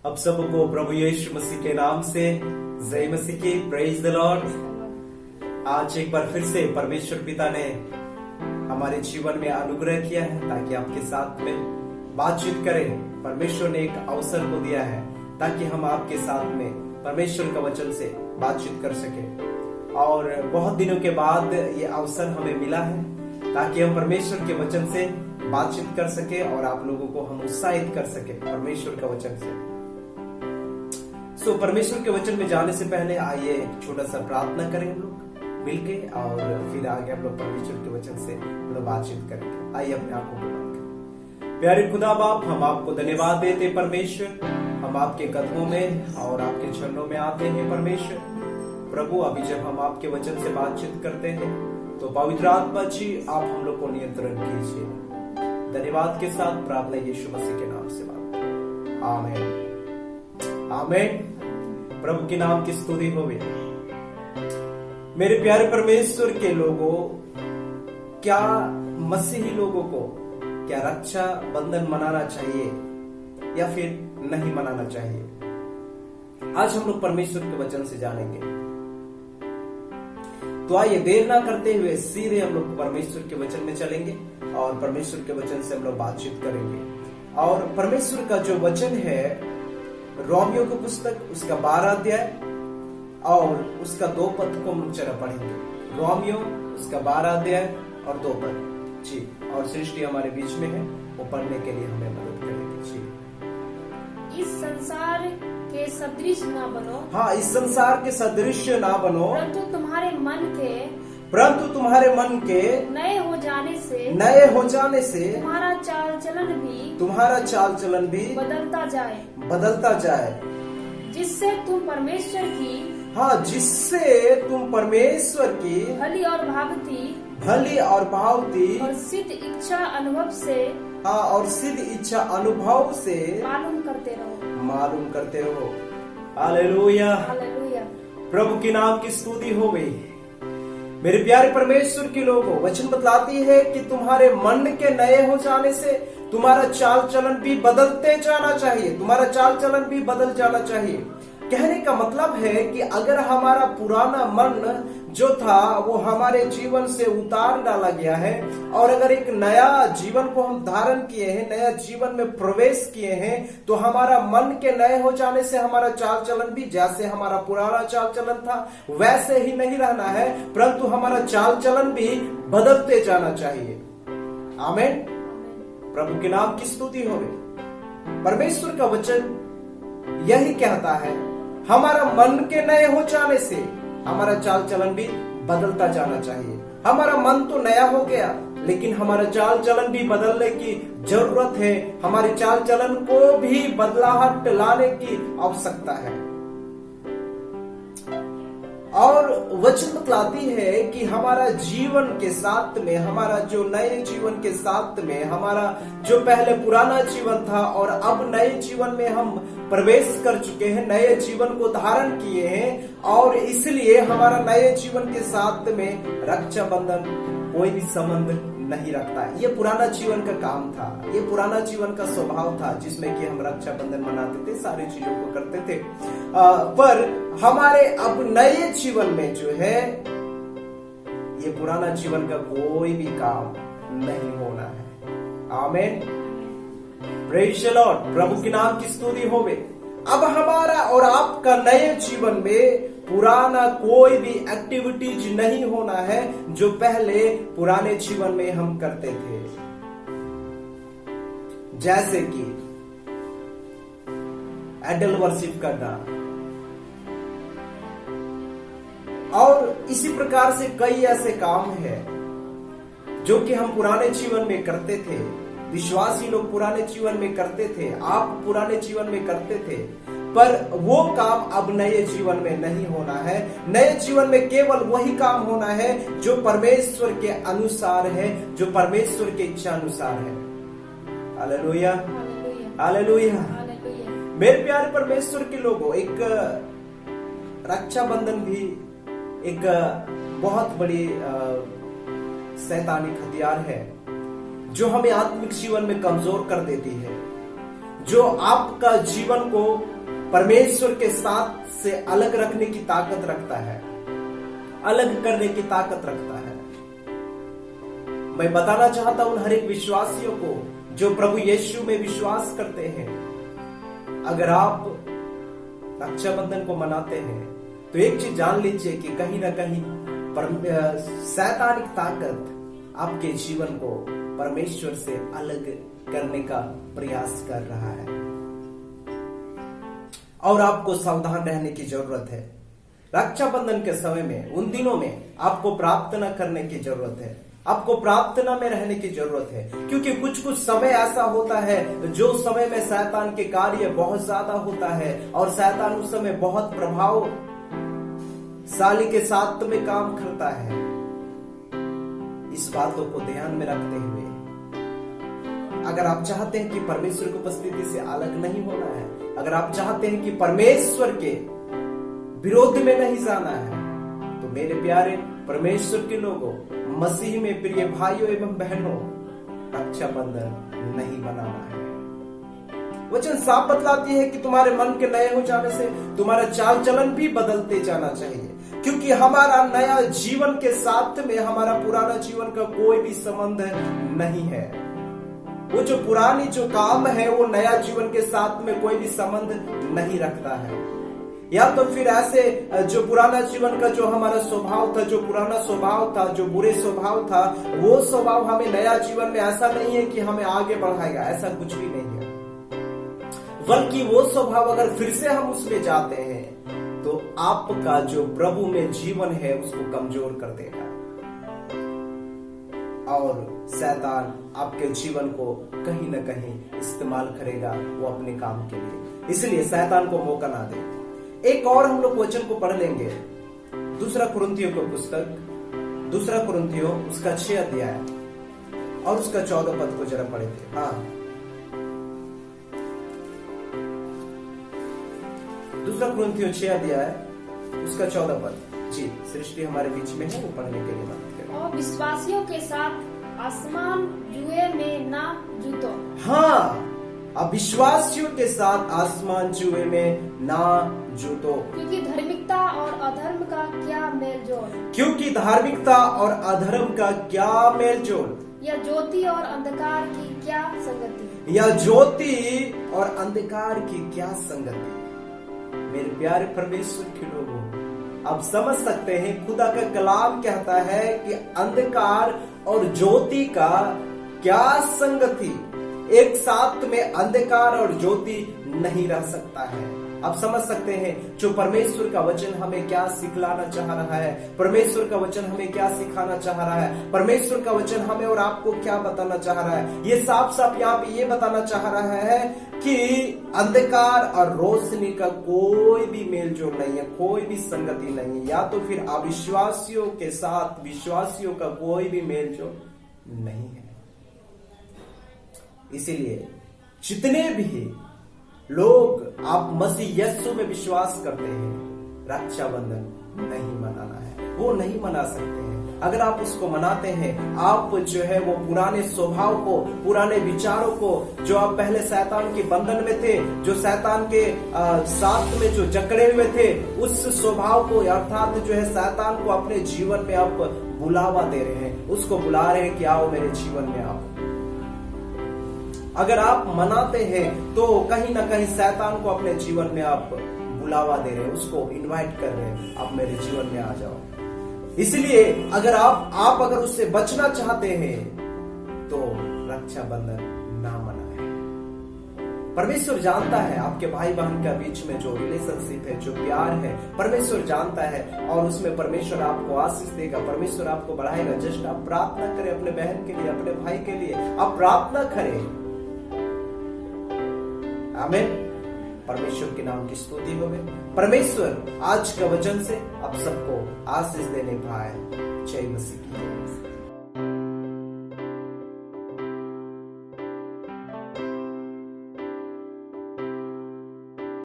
अब सबको प्रभु यीशु मसीह के नाम से जय मसीह की, प्रेज द लॉर्ड। आज एक बार फिर से परमेश्वर पिता ने हमारे जीवन में अनुग्रह किया है ताकि आपके साथ में बातचीत करें। परमेश्वर ने एक अवसर को दिया है ताकि हम आपके साथ में परमेश्वर का वचन से बातचीत कर सके। और बहुत दिनों के बाद ये अवसर हमें मिला है ताकि हम परमेश्वर के वचन से बातचीत कर सके और आप लोगों को हम उत्साहित कर सके परमेश्वर का वचन से। परमेश्वर के वचन में जाने से पहले आइए एक छोटा सा प्रार्थना करें हम लोग मिलके, और फिर आगे हम लोग परमेश्वर के वचन से हम लोग बातचीत करेंगे। आइए अपने आंखों को बंद करें। प्यारे खुदा बाप, हम आपको धन्यवाद देते परमेश्वर, हम आपके कदमों में और आपके चरणों में आते हैं परमेश्वर। प्रभु, अभी जब हम आपके वचन से बातचीत करते हैं तो पवित्र आत्मा जी आप हम लोग को नियंत्रण कीजिए। धन्यवाद के साथ प्रार्थना यीशु मसीह के नाम से बात, आमीन आमीन। प्रभु के नाम की स्तुति होवे। मेरे प्यारे परमेश्वर के लोगों, क्या मसीही लोगों को क्या रक्षा बंधन मनाना चाहिए या फिर नहीं मनाना चाहिए? आज हम लोग परमेश्वर के वचन से जानेंगे। तो आइए देर ना करते हुए सीधे हम लोग परमेश्वर के वचन में चलेंगे और परमेश्वर के वचन से हम लोग बातचीत करेंगे। और परमेश्वर का जो वचन है रोमियो की पुस्तक उसका 12 अध्याय और उसका 2 पद को हम जरा पढ़ेंगे। रोमियो उसका 12 अध्याय और 2 पद जी। और सृष्टि हमारे बीच में है, वो पढ़ने के लिए हमें मदद करेगी जी। इस संसार के सदृश ना बनो। हाँ, इस संसार के सदृश ना बनो, परंतु तुम्हारे मन के नए हो जाने से तुम्हारा चाल चलन भी बदलता जाए, जिससे तुम परमेश्वर की भली और भावती और सिद्ध इच्छा अनुभव से मालूम करते रहो। हालेलुया, प्रभु के नाम की स्तुति हो गई। मेरे प्यारे परमेश्वर के लोगों, वचन बतलाती है कि तुम्हारे मन के नए हो जाने से तुम्हारा चाल चलन भी बदलते जाना चाहिए, तुम्हारा चाल चलन भी बदल जाना चाहिए। कहने का मतलब है कि अगर हमारा पुराना मन जो था वो हमारे जीवन से उतार डाला गया है और अगर एक नया जीवन को हम धारण किए हैं, नया जीवन में प्रवेश किए हैं, तो हमारा मन के नए हो जाने से हमारा चाल चलन भी जैसे हमारा पुराना चाल चलन था वैसे ही नहीं रहना है, परंतु हमारा चाल चलन भी बदलते जाना चाहिए। आमीन। प्रभु के नाम की स्तुति हो। परमेश्वर का वचन यही कहता है, हमारा मन के नए हो जाने से हमारा चाल चलन भी बदलता जाना चाहिए। हमारा मन तो नया हो गया लेकिन हमारा चाल चलन भी बदलने की जरूरत है। हमारे चाल चलन को भी बदलाहट लाने की आवश्यकता है। और वचन बतलाती है कि हमारा जीवन के साथ में, हमारा जो नए जीवन के साथ में, हमारा जो पहले पुराना जीवन था और अब नए जीवन में हम प्रवेश कर चुके हैं, नए जीवन को धारण किए हैं, और इसलिए हमारा नए जीवन के साथ में रक्षा बंधन कोई भी संबंध नहीं रखता है। ये पुराना जीवन का काम था, ये पुराना जीवन का स्वभाव था जिसमें कि हम रक्षा बंधन मनाते थे, सारी चीजों को करते थे। पर हमारे अब नए जीवन में जो है ये पुराना जीवन का कोई भी काम नहीं होना है। आमीन, प्रेज़ द लॉर्ड। प्रभु के नाम की स्तुति होवे। अब हमारा और आपका नए जीवन में पुराना कोई भी एक्टिविटीज नहीं होना है जो पहले पुराने जीवन में हम करते थे, जैसे कि आइडल वर्शिप करना और इसी प्रकार से कई ऐसे काम हैं जो कि हम पुराने जीवन में करते थे, विश्वासी लोग पुराने जीवन में करते थे, आप पुराने जीवन में करते थे, पर वो काम अब नए जीवन में नहीं होना है। नए जीवन में केवल वही काम होना है जो परमेश्वर के अनुसार है, जो परमेश्वर की इच्छा अनुसार है। Hallelujah, hallelujah. मेरे प्यारे परमेश्वर के लोगों, एक रक्षा बंधन भी एक बहुत बड़ी शैतानिक हथियार है जो हमें आत्मिक जीवन में कमजोर कर देती है, जो आपका जीवन को परमेश्वर के साथ से अलग रखने की ताकत रखता है, अलग करने की ताकत रखता है। मैं बताना चाहता हूं हर एक विश्वासियों को जो प्रभु यीशु में विश्वास करते हैं, अगर आप रक्षाबंधन को मनाते हैं तो एक चीज जान लीजिए कि कहीं ना कहीं शैतानिक ताकत आपके जीवन को परमेश्वर से अलग करने का प्रयास कर रहा है और आपको सावधान रहने की जरूरत है। रक्षाबंधन के समय में, उन दिनों में आपको प्रार्थना करने की जरूरत है, आपको प्रार्थना में रहने की जरूरत है, क्योंकि कुछ कुछ समय ऐसा होता है जो समय में शैतान के कार्य बहुत ज्यादा होता है और शैतान उस समय बहुत प्रभावशाली के साथ में काम करता है। इस बातों को ध्यान में रखते हुए अगर आप चाहते हैं कि परमेश्वर की उपस्थिति से अलग नहीं होना है, अगर आप चाहते हैं कि परमेश्वर के विरोध में नहीं जाना है, तो मेरे प्यारे परमेश्वर के लोगों, मसीह में प्रिय भाइयों एवं बहनों, रक्षाबंधन नहीं मनाना है। वचन साफ बतलाती है कि तुम्हारे मन के नए हो जाने से तुम्हारा चाल चलन भी बदलते जाना चाहिए, क्योंकि हमारा नया जीवन के साथ में हमारा पुराना जीवन का कोई भी संबंध नहीं है। वो जो पुरानी जो काम है वो नया जीवन के साथ में कोई भी संबंध नहीं रखता है। या तो फिर ऐसे जो पुराना जीवन का जो हमारा स्वभाव था, जो पुराना स्वभाव था, जो बुरे स्वभाव था, वो स्वभाव हमें नया जीवन में ऐसा नहीं है कि हमें आगे बढ़ाएगा, ऐसा कुछ भी नहीं है। बल्कि वो स्वभाव अगर फिर से हम उसमें जाते हैं तो आपका जो प्रभु में जीवन है उसको कमजोर कर देगा और शैतान आपके जीवन को कहीं ना कहीं इस्तेमाल करेगा वो अपने काम के लिए। इसलिए शैतान को मौका ना दे। एक और हम लोग वचन को पढ़ लेंगे, दूसरा कुरिन्थियों की पुस्तक, दूसरा कुरिन्थियों उसका 6 अध्याय और उसका 14 पद को जरा पढ़े थे। हाँ, दूसरा कुरिन्थियों 6 अध्याय उसका 14 पद। जी, सृष्टि हमारे बीच में है, वो पढ़ने के लिए मदद करें। और विश्वासियों के साथ आसमान जुए में ना जूतो। हाँ, अब विश्वासियों के साथ आसमान जुए में ना जूतो, क्योंकि धार्मिकता और अधर्म का क्या मेलजोल, क्योंकि धार्मिकता और अधर्म का क्या मेलजोल, या ज्योति और अंधकार की क्या संगति, या ज्योति और अंधकार की क्या संगति। मेरे प्यारे परमेश्वर के लोगों, आप समझ सकते हैं खुदा का कलाम कहता है कि अंधकार और ज्योति का क्या संगति, एक साथ में अंधकार और ज्योति नहीं रह सकता है। आप समझ सकते हैं जो परमेश्वर का वचन हमें क्या सिखलाना चाह रहा है, परमेश्वर का वचन हमें क्या सिखाना चाह रहा है, परमेश्वर का वचन हमें और आपको क्या बताना चाह रहा है। ये साफ साफ यहाँ पे ये बताना चाह रहा है कि अंधकार और रोशनी का कोई भी मेलजोल नहीं है, कोई भी संगति नहीं है, या तो फिर अविश्वासियों के साथ विश्वासियों का कोई भी मेलजोल नहीं है। इसीलिए जितने भी लोग आप मसीह यीशु में विश्वास करते हैं, रक्षाबंधन नहीं मनाना है, वो नहीं मना सकते हैं। अगर आप उसको मनाते हैं, आप जो है वो पुराने स्वभाव को, पुराने विचारों को, जो आप पहले शैतान के बंधन में थे, जो शैतान के साथ में जो जकड़े हुए थे, उस स्वभाव को अर्थात जो है शैतान को अपने जीवन में आप बुलावा दे रहे हैं, उसको बुला रहे हैं कि आओ मेरे जीवन में आओ। अगर आप मनाते हैं तो कहीं ना कहीं शैतान को अपने जीवन में आप बुलावा दे रहे हैं, उसको इनवाइट कर रहे हैं, आप मेरे जीवन में आ जाओ। इसलिए अगर आप अगर उससे बचना चाहते हैं तो रक्षाबंधन ना मनाएं। परमेश्वर जानता है आपके भाई बहन के बीच में जो रिलेशनशिप है, जो प्यार है, परमेश्वर जानता है और उसमें परमेश्वर आपको आशीष देगा, परमेश्वर आपको बढ़ाएगा। जस्ट आप प्रार्थना करें अपने बहन के लिए, अपने भाई के लिए, आप प्रार्थना करें। आमीन। परमेश्वर के नाम की स्तुति हो। परमेश्वर आज का वचन से आप सबको आशीष देने पाए। जय मसीह की।